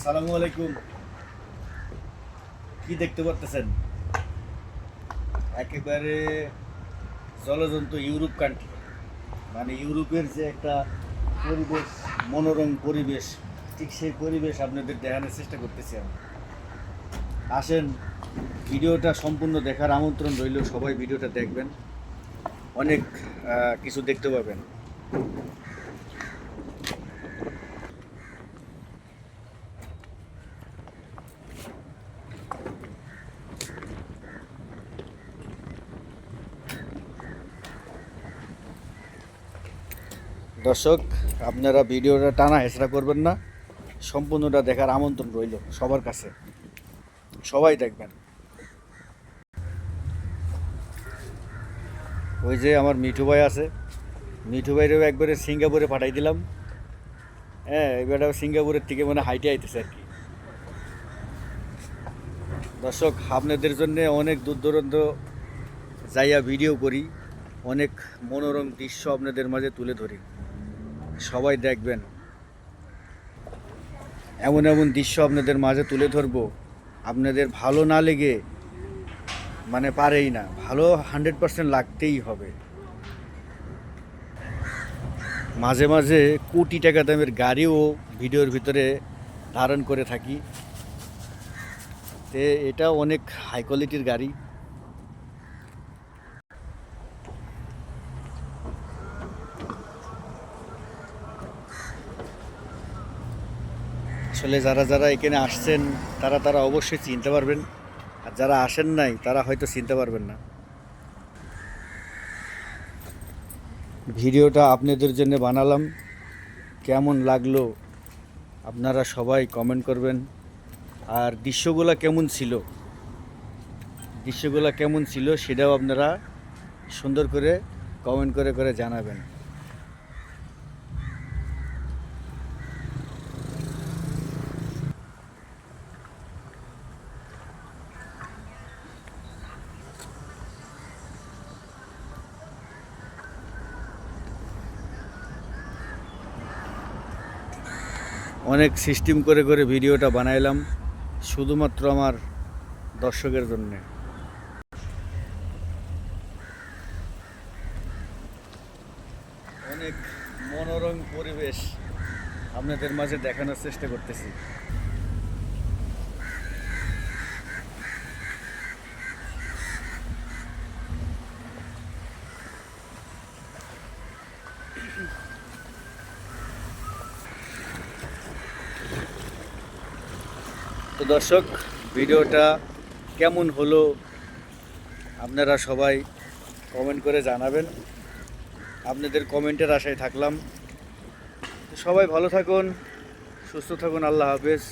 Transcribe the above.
আসসালামু আলাইকুম। কি দেখতে পারতেছেন? একেবারে জলজন্ত ইউরোপ কান্ট্রি, মানে ইউরোপের যে একটা পরিবেশ, মনোরম পরিবেশ, ঠিক সেই পরিবেশ আপনাদের দেখানোর চেষ্টা করতেছি আমি। আসেন, ভিডিওটা সম্পূর্ণ দেখার আমন্ত্রণ রইল। সবাই ভিডিওটা দেখবেন, অনেক কিছু দেখতে পাবেন। দর্শক, আপনারা ভিডিওটা টানা হেঁচড়া করবেন না, সম্পূর্ণটা দেখার আমন্ত্রণ রইল সবার কাছে। সবাই দেখবেন। ওই যে আমার মিঠু ভাই আছে, মিঠু ভাইরেও একবারে সিঙ্গাপুরে পাঠাই দিলাম। হ্যাঁ, এবারও সিঙ্গাপুরের থেকে মানে হাইটে আইতেছে আর কি। দর্শক, আপনাদের জন্য অনেক দূর দূরান্ত যাইয়া ভিডিও করি, অনেক মনোরম দৃশ্য আপনাদের মাঝে তুলে ধরি। সবাই দেখবেন, এমন এমন দৃশ্য আপনাদের মাঝে তুলে ধরবো, আপনাদের ভালো না লেগে মানে পারেই না, ভালো 100% লাগতেই হবে। মাঝে মাঝে কোটি টাকা দামের গাড়িও ভিডিওর ভিতরে ধারণ করে থাকি। তে এটা অনেক হাই কোয়ালিটির গাড়ি। আসলে যারা যারা এখানে আসছেন তারা তারা অবশ্যই চিনতে পারবেন, আর যারা আসেন নাই তারা হয়তো চিনতে পারবেন না। ভিডিওটা আপনাদের জন্য বানালাম, কেমন লাগলো আপনারা সবাই কমেন্ট করবেন। আর দৃশ্যগুলো কেমন ছিল সেটাও আপনারা সুন্দর করে কমেন্ট করে করে জানাবেন। অনেক সিস্টেম করে করে ভিডিওটা বানাইলাম শুধুমাত্র আমার দর্শকের জন্যে। অনেক মনোরম পরিবেশ আপনাদের মাঝে দেখানোর চেষ্টা করতেছি। তো দর্শক, ভিডিওটা কেমন হলো আপনারা সবাই কমেন্ট করে জানাবেন। আপনাদের কমেন্টের আশায় থাকলাম। সবাই ভালো থাকুন, সুস্থ থাকুন। আল্লাহ হাফেজ।